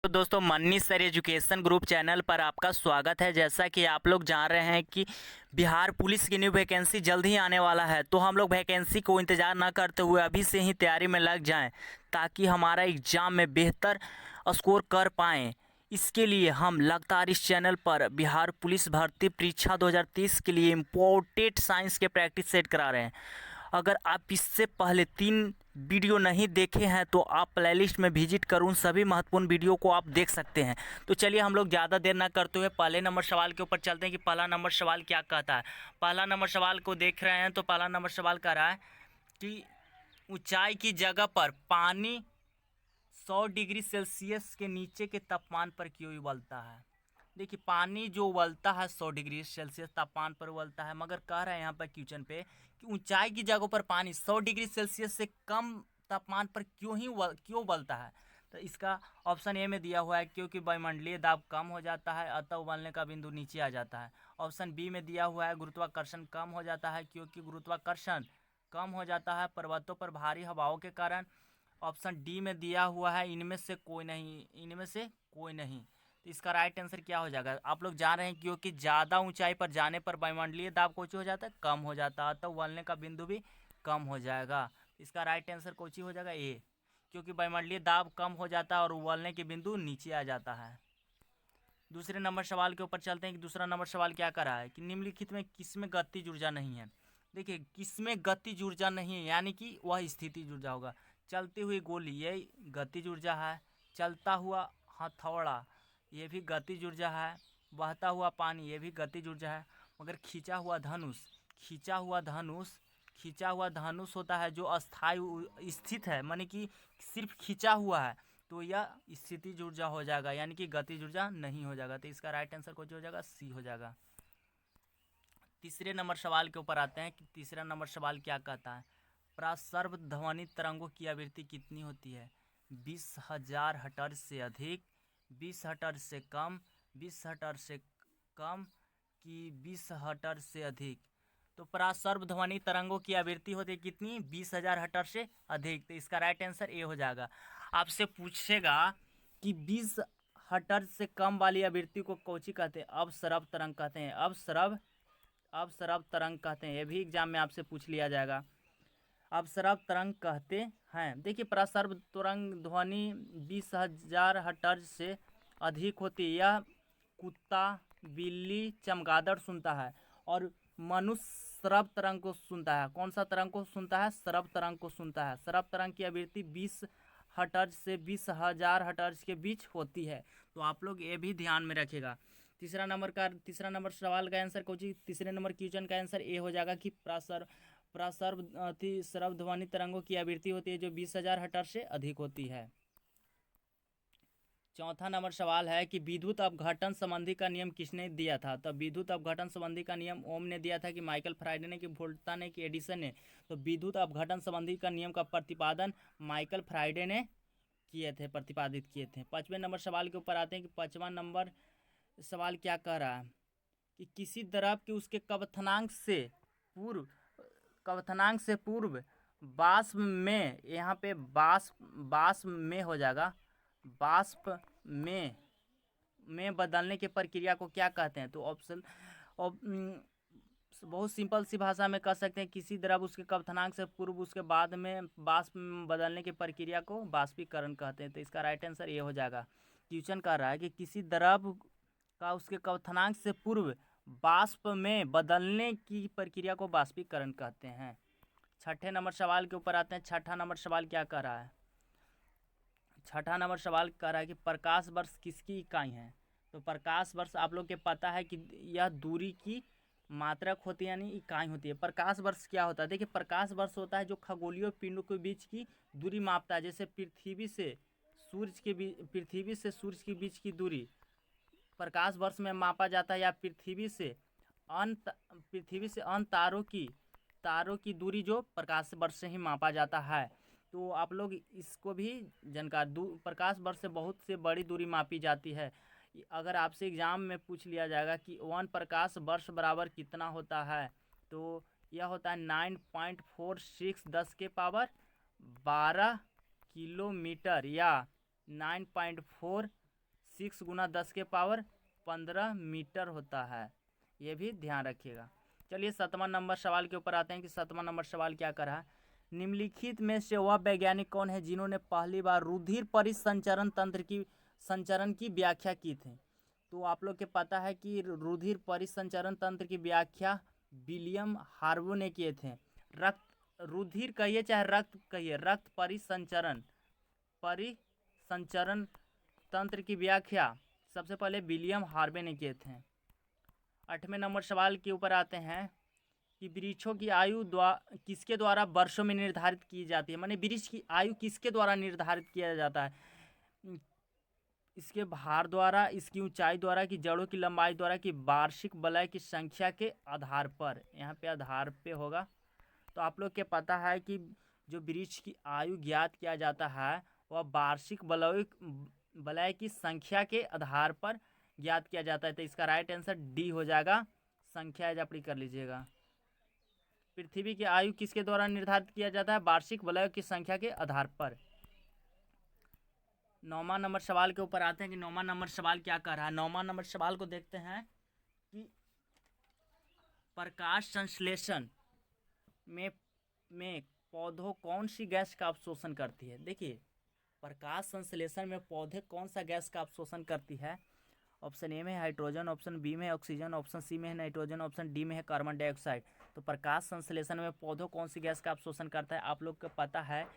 तो दोस्तों मन्नी सर एजुकेशन ग्रुप चैनल पर आपका स्वागत है। जैसा कि आप लोग जान रहे हैं कि बिहार पुलिस की न्यू वैकेंसी जल्द ही आने वाला है, तो हम लोग वैकेंसी को इंतज़ार ना करते हुए अभी से ही तैयारी में लग जाएं ताकि हमारा एग्ज़ाम में बेहतर स्कोर कर पाएँ। इसके लिए हम लगातार इस चैनल पर बिहार पुलिस भर्ती परीक्षा 2030 के लिए इम्पोर्टेंट साइंस के प्रैक्टिस सेट करा रहे हैं। अगर आप इससे पहले 3 वीडियो नहीं देखे हैं तो आप प्लेलिस्ट में विजिट कर उन सभी महत्वपूर्ण वीडियो को आप देख सकते हैं। तो चलिए हम लोग ज़्यादा देर ना करते हुए पहले नंबर सवाल के ऊपर चलते हैं कि पहला नंबर सवाल क्या कहता है। पहला नंबर सवाल को देख रहे हैं तो पहला नंबर सवाल कह रहा है कि ऊंचाई की जगह पर पानी 100 डिग्री सेल्सियस के नीचे के तापमान पर क्यों उबलता है। देखिए पानी जो उबलता है 100 डिग्री सेल्सियस तापमान पर उबलता है, मगर कह रहे हैं यहाँ पर क्वेश्चन पे कि ऊंचाई की जगहों पर पानी 100 डिग्री सेल्सियस से कम तापमान पर क्यों उबलता है। तो इसका ऑप्शन ए में दिया हुआ है क्योंकि वायुमंडलीय दाब कम हो जाता है अतः उबलने का बिंदु नीचे आ जाता है। ऑप्शन बी में दिया हुआ है गुरुत्वाकर्षण कम हो जाता है क्योंकि गुरुत्वाकर्षण कम हो जाता है पर्वतों पर भारी हवाओं के कारण। ऑप्शन डी में दिया हुआ है इनमें से कोई नहीं। तो इसका राइट आंसर क्या हो जाएगा। आप लोग जान रहे हैं क्योंकि ज़्यादा ऊंचाई पर जाने पर वायुमंडलीय दाब कोची हो जाता है, कम हो जाता है, तो उबलने का बिंदु भी कम हो जाएगा। इसका राइट आंसर कोची हो जाएगा ए, क्योंकि वायुमंडलीय दाब कम हो जाता है और उबलने के बिंदु नीचे आ जाता है। दूसरे नंबर सवाल के ऊपर चलते हैं कि दूसरा नंबर सवाल क्या कर रहा है कि निम्नलिखित में किसमें गतिज ऊर्जा नहीं है। देखिए किसमें गतिज ऊर्जा नहीं है यानी कि वह स्थितिज ऊर्जा होगा। चलती हुई गोली ये गतिज ऊर्जा है, चलता हुआ हथौड़ा ये भी गतिज ऊर्जा है, बहता हुआ पानी ये भी गतिज ऊर्जा है, मगर खींचा हुआ धनुष होता है जो अस्थायी स्थित है, माने कि सिर्फ खींचा हुआ है, तो यह स्थितिज ऊर्जा हो जाएगा यानी कि गतिज ऊर्जा नहीं हो जाएगा। तो इसका राइट आंसर कुछ हो जाएगा सी हो जाएगा। तीसरे नंबर सवाल के ऊपर आते हैं कि तीसरा नंबर सवाल क्या कहता है। प्रसर्व ध्वनि तरंगों की आवृत्ति कितनी होती है। 20,000 हर्ट्ज से अधिक, 20 हर्ट्ज से कम, 20 हर्ट्ज से कम कि 20 हर्ट्ज से अधिक। तो प्रसर्व ध्वनि तरंगों की आवृत्ति होती है कितनी, 20,000 हर्ट्ज से अधिक। तो इसका राइट आंसर ए हो जाएगा। आपसे पूछेगा कि 20 हर्ट्ज से कम वाली आवृत्ति को कौची कहते हैं, अवसरव तरंग कहते हैं। अवसरव तरंग कहते हैं, ये भी एग्जाम में आपसे पूछ लिया जाएगा। अवसरव तरंग कहते हैं। देखिए प्रसर्व तरंग ध्वनि 20,000 हर्ट्ज से अधिक होती है। यह कुत्ता, बिल्ली, चमगादड़ सुनता है और मनुष्य श्रव तरंग को सुनता है। कौन सा तरंग को सुनता है, श्रव तरंग को सुनता है। श्रव तरंग की आवृत्ति 20 हर्ट्ज से 20,000 हर्ट्ज के बीच होती है। तो आप लोग ये भी ध्यान में रखेगा। तीसरा नंबर सवाल का आंसर कोची, तीसरे नंबर क्वेश्चन का आंसर ए हो जाएगा कि श्रव ध्वनि तरंगों की आवृत्ति होती है जो 20,000 हर्ट्ज से अधिक होती है। चौथा नंबर सवाल है कि विद्युत अपघटन संबंधी का नियम किसने दिया था। तो विद्युत अपघटन संबंधी का नियम ओम ने दिया था कि माइकल फैराडे ने कि वोल्टा ने कि एडिसन ने। तो विद्युत अपघटन संबंधी का नियम का प्रतिपादन माइकल फैराडे ने प्रतिपादित किए थे। 5वें नंबर सवाल के ऊपर आते हैं कि 5वां नंबर सवाल क्या कह रहा है कि किसी द्रव के उसके कवथनांक से पूर्व वाष्प में, यहाँ पे वाष्प में हो जाएगा, वाष्प में बदलने की प्रक्रिया को क्या कहते हैं। तो ऑप्शन बहुत सिंपल सी भाषा में कह सकते हैं किसी द्रव उसके कवथनांक से पूर्व उसके बाद में वाष्प में बदलने की प्रक्रिया को वाष्पीकरण कहते हैं। तो इसका राइट आंसर ये हो जाएगा। क्वेश्चन कह रहा है कि किसी द्रव का उसके कवथनांक से पूर्व वाष्प में बदलने की प्रक्रिया को वाष्पीकरण कहते हैं। छठे नंबर सवाल के ऊपर आते हैं। छठा नंबर सवाल क्या कह रहा है, छठा नंबर सवाल कह रहा है कि प्रकाश वर्ष किसकी इकाई है। तो प्रकाश वर्ष आप लोग के पता है कि यह दूरी की मात्रक होती है यानी इकाई होती है। प्रकाश वर्ष क्या होता है, देखिए प्रकाश वर्ष होता है जो खगोलीय पिंडों के बीच की दूरी मापता है। जैसे पृथ्वी से सूर्य के बीच की दूरी प्रकाश वर्ष में मापा जाता है, या पृथ्वी से अन्य तारों की दूरी जो प्रकाश वर्ष से ही मापा जाता है। तो आप लोग इसको भी जानकार, प्रकाश वर्ष से बहुत से बड़ी दूरी मापी जाती है। अगर आपसे एग्जाम में पूछ लिया जाएगा कि 1 प्रकाश वर्ष बराबर कितना होता है, तो यह होता है 9.46 10 के पावर 12 किलोमीटर, या 9.4 6 × 10⁻15 मीटर होता है, ये भी ध्यान रखिएगा। चलिए 7वां नंबर सवाल के ऊपर आते हैं कि 7वां नंबर सवाल क्या कर रहा है। निम्नलिखित में से वह वैज्ञानिक कौन है जिन्होंने पहली बार रुधिर परिसंचरण तंत्र की संचरण की व्याख्या की थी। तो आप लोग के पता है कि रुधिर परिसंचरण तंत्र की व्याख्या विलियम हार्वो ने किए थे। रुधिर कहिए चाहे रक्त कहिए, रक्त परिसंचरण तंत्र की व्याख्या सबसे पहले विलियम हार्वे ने किए थे। 8वें नंबर सवाल के ऊपर आते हैं कि वृक्षों की आयु किसके द्वारा वर्षों में निर्धारित की जाती है। माने वृक्ष की आयु किसके द्वारा निर्धारित किया जाता है? इसके भार द्वारा, इसकी ऊंचाई द्वारा, कि जड़ों की लंबाई द्वारा, कि वार्षिक वलय की संख्या के आधार पर। यहाँ पे आधार पे होगा। तो आप लोग के पता है कि जो वृक्ष की आयु ज्ञात किया जाता है वह वार्षिक वलय की संख्या के आधार पर ज्ञात किया जाता है। तो इसका राइट आंसर डी हो जाएगा। संख्या एजापड़ी कर लीजिएगा। पृथ्वी की आयु किसके द्वारा निर्धारित किया जाता है? वार्षिक वलय की संख्या के आधार पर। 9वां नंबर सवाल के ऊपर आते हैं कि 9वां नंबर सवाल क्या कह रहा है। 9वां नंबर सवाल को देखते हैं कि प्रकाश संश्लेषण में पौधों कौन सी गैस का अवशोषण करती है। देखिए, प्रकाश संश्लेषण में पौधे कौन सा गैस का अवशोषण करती है। ऑप्शन ए में है हाइड्रोजन, ऑप्शन बी में है ऑक्सीजन, ऑप्शन सी में है नाइट्रोजन, ऑप्शन डी में है कार्बन डाइऑक्साइड। तो प्रकाश संश्लेषण में पौधों कौन सी गैस का अवशोषण करता है? आप लोग को पता है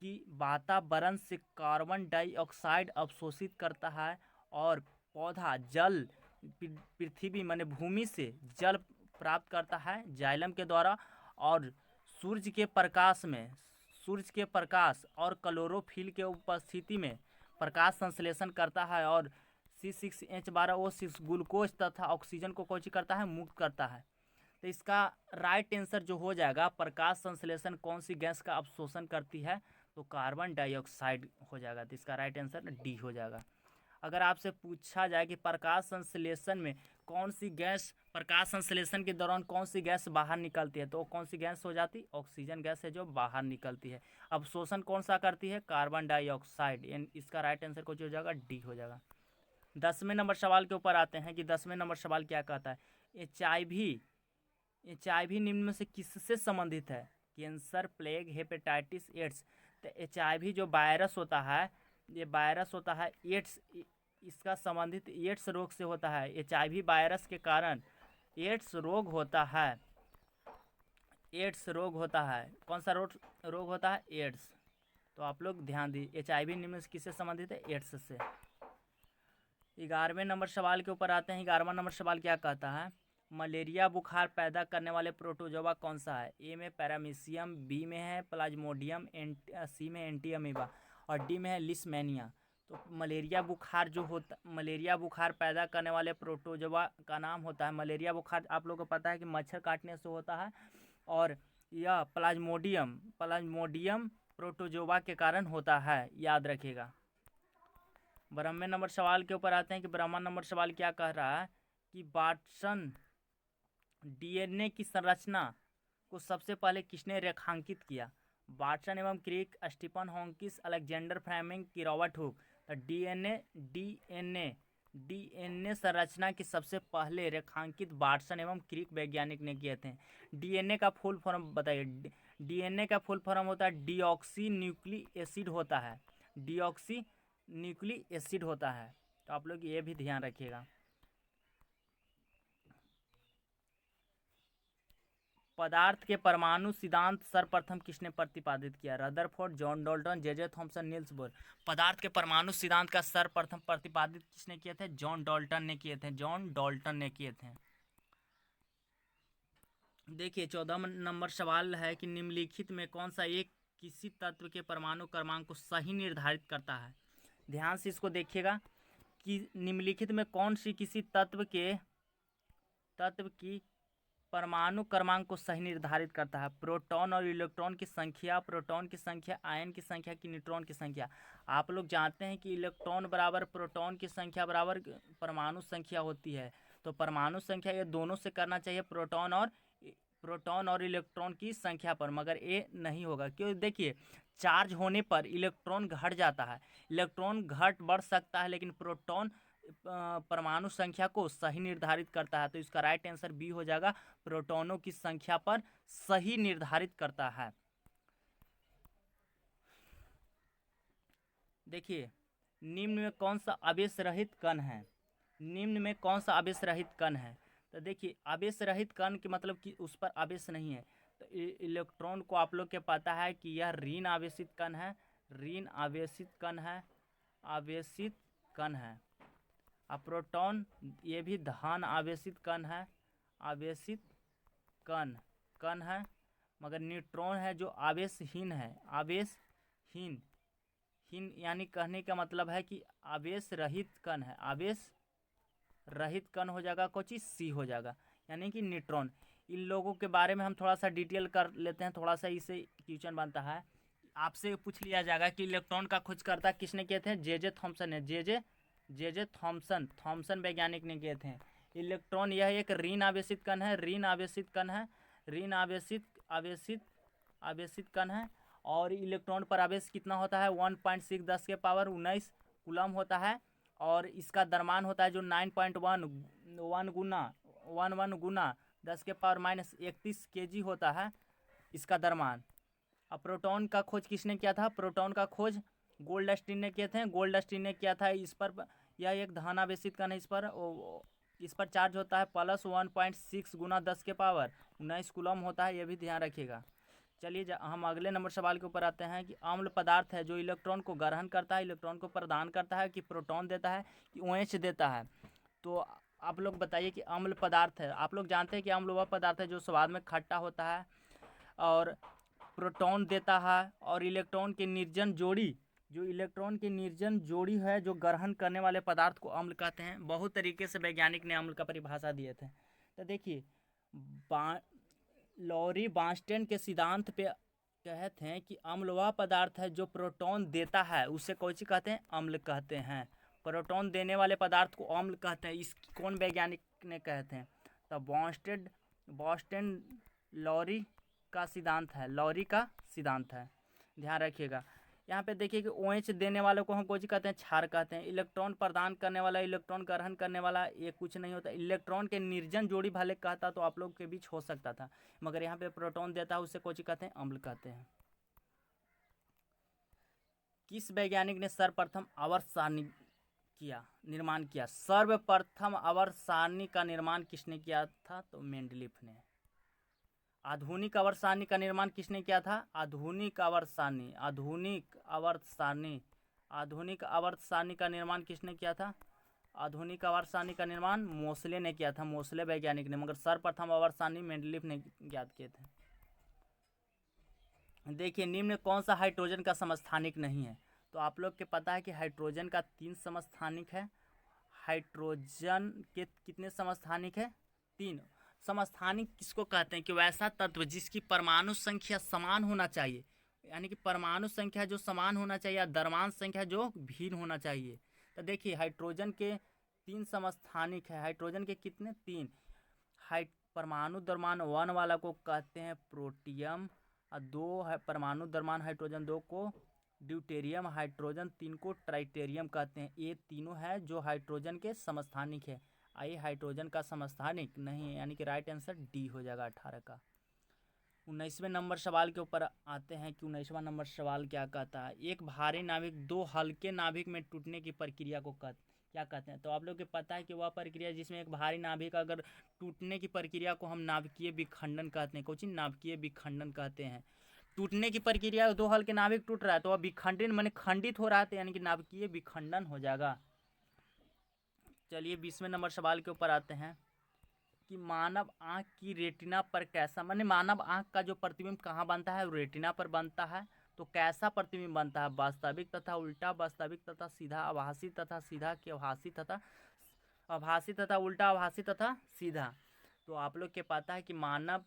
कि वातावरण से कार्बन डाइऑक्साइड अवशोषित करता है और पौधा जल, पृथ्वी माने भूमि से जल प्राप्त करता है जाइलम के द्वारा, और सूर्य के प्रकाश और क्लोरोफिल के उपस्थिति में प्रकाश संश्लेषण करता है और C6H12O6 ग्लूकोज तथा ऑक्सीजन को कौन करता है? मुक्त करता है। तो इसका राइट आंसर जो हो जाएगा, प्रकाश संश्लेषण कौन सी गैस का अवशोषण करती है? तो कार्बन डाइऑक्साइड हो जाएगा। तो इसका राइट आंसर डी हो जाएगा। अगर आपसे पूछा जाए कि प्रकाश संश्लेषण में कौन सी गैस, प्रकाश संश्लेषण के दौरान कौन सी गैस बाहर निकलती है, तो कौन सी गैस हो जाती? ऑक्सीजन गैस है जो बाहर निकलती है। अवशोषण कौन सा करती है? Carbon dioxide. इसका राइट आंसर कुछ हो जाएगा, डी हो जाएगा। 10वें नंबर सवाल के ऊपर आते हैं कि 10वें नंबर सवाल क्या कहता है। HIV निम्न में से किससे संबंधित है? Cancer, plague, hepatitis, AIDS. तो HIV जो वायरस होता है, ये वायरस होता है एड्स, इसका संबंधित एड्स रोग से होता है। HIV वायरस के कारण एड्स रोग होता है। एड्स रोग होता है। कौन सा रोग होता है? एड्स। तो आप लोग ध्यान दीजिए, HIV निम्न से किससे संबंधित है? एड्स से। 11वें नंबर सवाल के ऊपर आते हैं। 11वां नंबर सवाल क्या कहता है। मलेरिया बुखार पैदा करने वाले प्रोटोजोआ कौन सा है? ए में पैरामीशियम, बी में है प्लाज्मोडियम, सी में एंटीअमीबा और डी में है लिस्मेनिया। तो मलेरिया बुखार पैदा करने वाले प्रोटोजोआ का नाम होता है। मलेरिया बुखार आप लोगों को पता है कि मच्छर काटने से होता है, और यह प्लाज्मोडियम प्रोटोजोआ के कारण होता है, याद रखिएगा। 12वें नंबर सवाल के ऊपर आते हैं कि 12वां नंबर सवाल क्या कह रहा है कि वाटसन DNA की संरचना को सबसे पहले किसने रेखांकित किया? वाटसन एवं क्रिक, स्टीफन हॉकिंस, अलेक्जेंडर फ्लेमिंग, की रॉबर्ट हुक। तो DNA संरचना की सबसे पहले रेखांकित वाटसन एवं क्रिक वैज्ञानिक ने किए थे। DNA का फुल फॉर्म बताइए। DNA का फुल फॉर्म होता है डीऑक्सी न्यूक्लिक एसिड होता है। डीऑक्सी न्यूक्लिक एसिड होता है। तो आप लोग ये भी ध्यान रखिएगा। पदार्थ के परमाणु सिद्धांत सर्वप्रथम किसने प्रतिपादित किया? Rutherford, John Dalton, J Thomson, Niels Bohr. पदार्थ के परमाणु सिद्धांत का सर्वप्रथम प्रतिपादित किसने किए थे? जॉन डाल्टन ने किए थे। देखिए 14वां नंबर सवाल है कि निम्नलिखित में कौन सा एक किसी तत्व के परमाणु क्रमांक को सही निर्धारित करता है? ध्यान से इसको देखिएगा कि निम्नलिखित में कौन सी किसी तत्व की परमाणु क्रमांक को सही निर्धारित करता है? प्रोटॉन और इलेक्ट्रॉन की संख्या, प्रोटॉन की संख्या, आयन की संख्या, की न्यूट्रॉन की संख्या। आप लोग जानते हैं कि इलेक्ट्रॉन बराबर प्रोटॉन की संख्या बराबर परमाणु संख्या होती है। तो परमाणु संख्या ये दोनों से करना चाहिए, प्रोटॉन और प्रोटॉन और इलेक्ट्रॉन की संख्या पर, मगर ये नहीं होगा। क्यों? देखिए, चार्ज होने पर इलेक्ट्रॉन घट जाता है, इलेक्ट्रॉन घट बढ़ सकता है, लेकिन प्रोटॉन परमाणु संख्या को सही निर्धारित करता है। तो इसका राइट आंसर बी हो जाएगा, प्रोटॉनों की संख्या पर सही निर्धारित करता है। देखिए, निम्न में कौन सा आवेश रहित कण है? निम्न में कौन सा आवेश रहित कण है? तो देखिए, आवेश रहित कण के मतलब कि उस पर आवेश नहीं है। तो इलेक्ट्रॉन को आप लोग के पता है कि यह ऋण आवेशित कण है, ऋण आवेशित कण है, आवेशित कण है। अब प्रोटॉन ये भी धन आवेशित कण है, आवेशित कण है, मगर न्यूट्रॉन है जो आवेशहीन है, आवेशहीन यानी कहने का मतलब है कि आवेश रहित कण है, आवेश रहित कण हो जाएगा, कोई सी हो जाएगा, यानी कि न्यूट्रॉन। इन लोगों के बारे में हम थोड़ा सा डिटेल कर लेते हैं, थोड़ा सा इससे क्वेश्चन बनता है, आपसे पूछ लिया जाएगा कि इलेक्ट्रॉन का खोजकर्ता किसने किए थे? जे थॉमसन ने, जे थॉमसन वैज्ञानिक ने किए थे। इलेक्ट्रॉन यह एक ऋण आवेशित कण है, ऋण आवेशित कण है, और इलेक्ट्रॉन पर आवेश कितना होता है? 1.6 10 के पावर 19 कूलम होता है, और इसका द्रव्यमान होता है जो 9.11 गुना 10 के पावर -31 kg होता है इसका द्रव्यमान। अब प्रोटॉन का खोज किसने किया था? प्रोटॉन का खोज गोल्डस्टीन ने किए थे, गोल्डस्टीन ने किया था। इस पर यह एक धनावेशित कण है, इस पर चार्ज होता है +1.6 गुना 10 के पावर 19 कूलम होता है, ये भी ध्यान रखिएगा। चलिए हम अगले नंबर सवाल के ऊपर आते हैं कि अम्ल पदार्थ है जो इलेक्ट्रॉन को ग्रहण करता है, इलेक्ट्रॉन को प्रदान करता है, कि प्रोटॉन देता है, कि OH देता है। तो आप लोग बताइए कि अम्ल पदार्थ है। आप लोग जानते हैं कि अम्ल वह पदार्थ है जो स्वाद में खट्टा होता है और प्रोटॉन देता है, और इलेक्ट्रॉन की निर्जन जोड़ी, जो इलेक्ट्रॉन की निर्जन जोड़ी है जो ग्रहण करने वाले पदार्थ को अम्ल कहते हैं। बहुत तरीके से वैज्ञानिक ने अम्ल का परिभाषा दिए थे। तो देखिए, लॉरी बास्टेन के सिद्धांत पे कहते हैं कि अम्ल वह पदार्थ है जो प्रोटॉन देता है, उसे कौन सी कहते हैं? अम्ल कहते हैं। प्रोटॉन देने वाले पदार्थ को अम्ल कहते हैं। इस कौन वैज्ञानिक ने कहते हैं? तो बास्टेन लॉरी का सिद्धांत है, लॉरी का सिद्धांत है, ध्यान रखिएगा। यहाँ पे देखिए कि OH देने वालों को हम कौन सी कहते हैं? क्षार कहते हैं। इलेक्ट्रॉन प्रदान करने वाला, इलेक्ट्रॉन ग्रहण करने वाला, ये कुछ नहीं होता। इलेक्ट्रॉन के निर्जन जोड़ी भले कहता तो आप लोग के बीच हो सकता था, मगर यहाँ पे प्रोटॉन देता है, उसे कौन सी कहते हैं? अम्ल कहते हैं। किस वैज्ञानिक ने सर्वप्रथम आवर्त सारणी निर्माण किया? सर्वप्रथम आवर्त सारणी का निर्माण किसने किया था? तो मेंडलीफ ने। आधुनिक आवर्त सारणी का निर्माण किसने किया था? आधुनिक आवर्त सारणी का निर्माण किसने किया था? आधुनिक आवर्त सारणी का निर्माण मोसले ने किया था, मोसले वैज्ञानिक ने, मगर सर्वप्रथम आवर्त सारणी मेंडलीफ ने ज्ञात किए थे। देखिए, निम्न कौन सा हाइड्रोजन का समस्थानिक नहीं है? तो आप लोग के पता है कि हाइड्रोजन का 3 समस्थानिक है। हाइड्रोजन के कितने समस्थानिक है? 3। समस्थानिक किसको कहते हैं? कि वैसा तत्व जिसकी परमाणु संख्या समान होना चाहिए, यानी कि परमाणु संख्या जो समान होना चाहिए या द्रव्यमान संख्या जो भिन्न होना चाहिए। तो देखिए, हाइड्रोजन के 3 समस्थानिक है। हाइड्रोजन के कितने? 3। परमाणु द्रव्यमान 1 वाला को कहते हैं प्रोटियम, और 2 है परमाणु द्रव्यमान हाइड्रोजन 2 को ड्यूटेरियम, हाइड्रोजन 3 को ट्राइटेरियम कहते हैं। ये तीनों है जो हाइड्रोजन के समस्थानिक है। आई हाइड्रोजन का समस्थानिक नहीं है, यानी कि राइट आंसर डी हो जाएगा 18 का। 19वें नंबर सवाल के ऊपर आते हैं कि 19वां नंबर सवाल क्या कहता है? एक भारी नाभिक 2 हल्के नाभिक में टूटने की प्रक्रिया को क्या कहते हैं? तो आप लोग को पता है कि वह प्रक्रिया जिसमें एक भारी नाभिक अगर टूटने की प्रक्रिया को हम नाभिकीय विखंडन कहते हैं। कुछ नाभिकीय विखंडन कहते हैं। टूटने की प्रक्रिया 2 हल्के नाभिक टूट रहा है तो वह विखंडन माने खंडित हो रहा है, यानी कि नाभिकीय विखंडन हो जाएगा। चलिए 20वें नंबर सवाल के ऊपर आते हैं कि मानव आँख की रेटिना पर कैसा, माने मानव आँख का जो प्रतिबिंब कहाँ बनता है? रेटिना पर बनता है। तो कैसा प्रतिबिंब बनता है? वास्तविक तथा उल्टा, वास्तविक तथा सीधा, आभासी तथा सीधा, कि आभासी तथा उल्टा, आभासी तथा सीधा। तो आप लोग के पता है कि मानव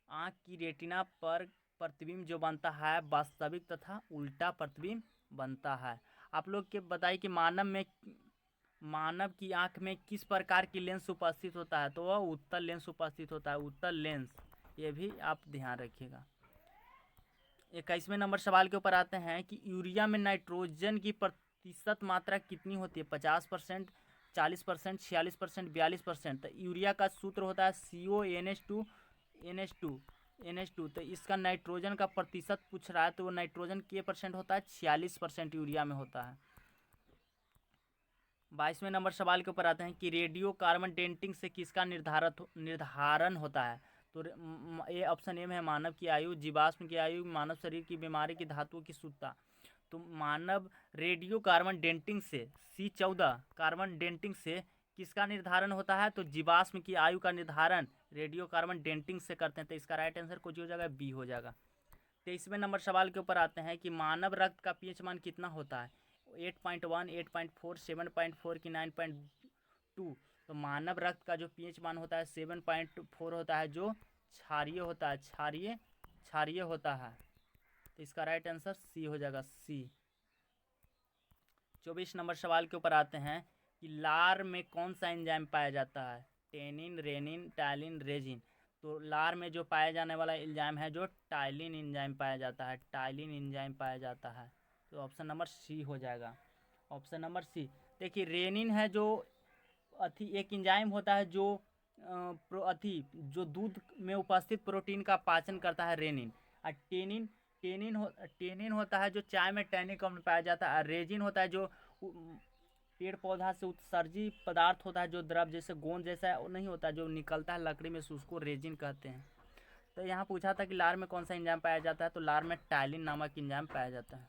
आँख की रेटिना पर प्रतिबिंब जो बनता है वास्तविक तथा उल्टा प्रतिबिंब बनता है। आप लोग के बताइए कि मानव की आंख में किस प्रकार की लेंस उपस्थित होता है? तो वह उत्तल लेंस उपस्थित होता है। उत्तल लेंस ये भी आप ध्यान रखिएगा। 21वें नंबर सवाल के ऊपर आते हैं कि यूरिया में नाइट्रोजन की प्रतिशत मात्रा कितनी होती है? 50%, 40%, 46%, 42%। तो यूरिया का सूत्र होता है CONH2 तो इसका नाइट्रोजन का प्रतिशत पूछ रहा है, तो वो नाइट्रोजन के परसेंट होता है? 46% यूरिया में होता है। 22वें नंबर सवाल के ऊपर आते हैं कि रेडियो कार्बन डेटिंग से किसका निर्धारण होता है? तो ये ऑप्शन ए में है मानव की आयु, जीवाश्म की आयु, मानव शरीर की बीमारी की, धातुओं की शुद्धता। तो मानव रेडियो कार्बन डेटिंग से C14 कार्बन डेटिंग से किसका निर्धारण होता है? तो जीवाश्म की आयु का निर्धारण रेडियो कार्बन डेटिंग से करते हैं। तो इसका राइट आंसर कुछ हो जाएगा, बी हो जाएगा। 23वें नंबर सवाल के ऊपर आते हैं कि मानव रक्त का पीएच मान कितना होता है? 8.1, 8.4, 7.4 की 9.2। तो मानव रक्त का जो पीएच मान होता है 7.4 होता है, जो क्षारीय होता है, क्षारीय होता है। तो इसका राइट आंसर सी हो जाएगा, सी। 24 नंबर सवाल के ऊपर आते हैं कि लार में कौन सा एंजाइम पाया जाता है? Tannin, renin, ptyalin, resin. तो लार में जो पाया जाने वाला एंजाइम है जो टाइलिन एंजाइम पाया जाता है, टाइलिन एंजाइम पाया जाता है। तो ऑप्शन नंबर सी हो जाएगा, ऑप्शन नंबर सी। देखिए रेनिन है जो एक एंजाइम होता है जो जो दूध में उपस्थित प्रोटीन का पाचन करता है, रेनिन। और टेनिन होता है जो चाय में टैनिक अम्ल पाया जाता है। रेजिन होता है जो पेड़ पौधा से उत्सर्जित पदार्थ होता है, जो द्रव जैसे गोंद जैसा नहीं होता, जो निकलता है लकड़ी में से, उसको रेजिन कहते हैं। तो यहाँ पूछा था कि लार में कौन सा एंजाइम पाया जाता है, तो लार में टाइलिन नामक एंजाइम पाया जाता है।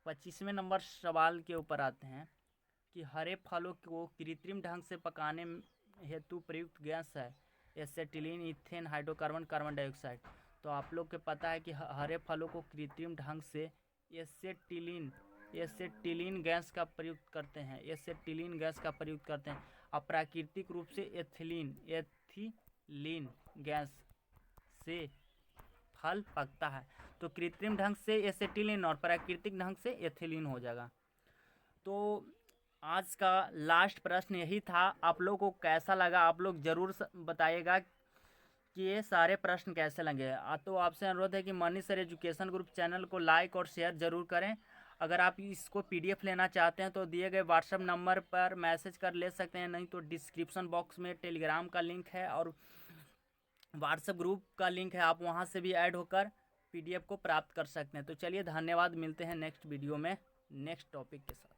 25वें नंबर सवाल के ऊपर आते हैं कि हरे फलों को कृत्रिम ढंग से पकाने हेतु प्रयुक्त गैस है acetylene, ethane, hydrocarbon, carbon dioxide. तो आप लोग को पता है कि हरे फलों को कृत्रिम ढंग से एसेटिलीन गैस का प्रयुक्त करते हैं, एसेटिलीन गैस का प्रयुक्त करते हैं। और प्राकृतिक रूप से एथिलीन गैस से फल पकता है। तो कृत्रिम ढंग से एसेटिलीन और प्राकृतिक ढंग से एथिलीन हो जाएगा। तो आज का लास्ट प्रश्न यही था। आप लोगों को कैसा लगा आप लोग ज़रूर बताइएगा कि ये सारे प्रश्न कैसे लगे। तो आपसे अनुरोध है कि money sir education group channel को लाइक और शेयर ज़रूर करें। अगर आप इसको PDF लेना चाहते हैं तो दिए गए व्हाट्सएप नंबर पर मैसेज कर ले सकते हैं, नहीं तो डिस्क्रिप्शन बॉक्स में टेलीग्राम का लिंक है और व्हाट्सएप ग्रुप का लिंक है, आप वहां से भी ऐड होकर PDF को प्राप्त कर सकते हैं। तो चलिए धन्यवाद, मिलते हैं नेक्स्ट वीडियो में नेक्स्ट टॉपिक के साथ।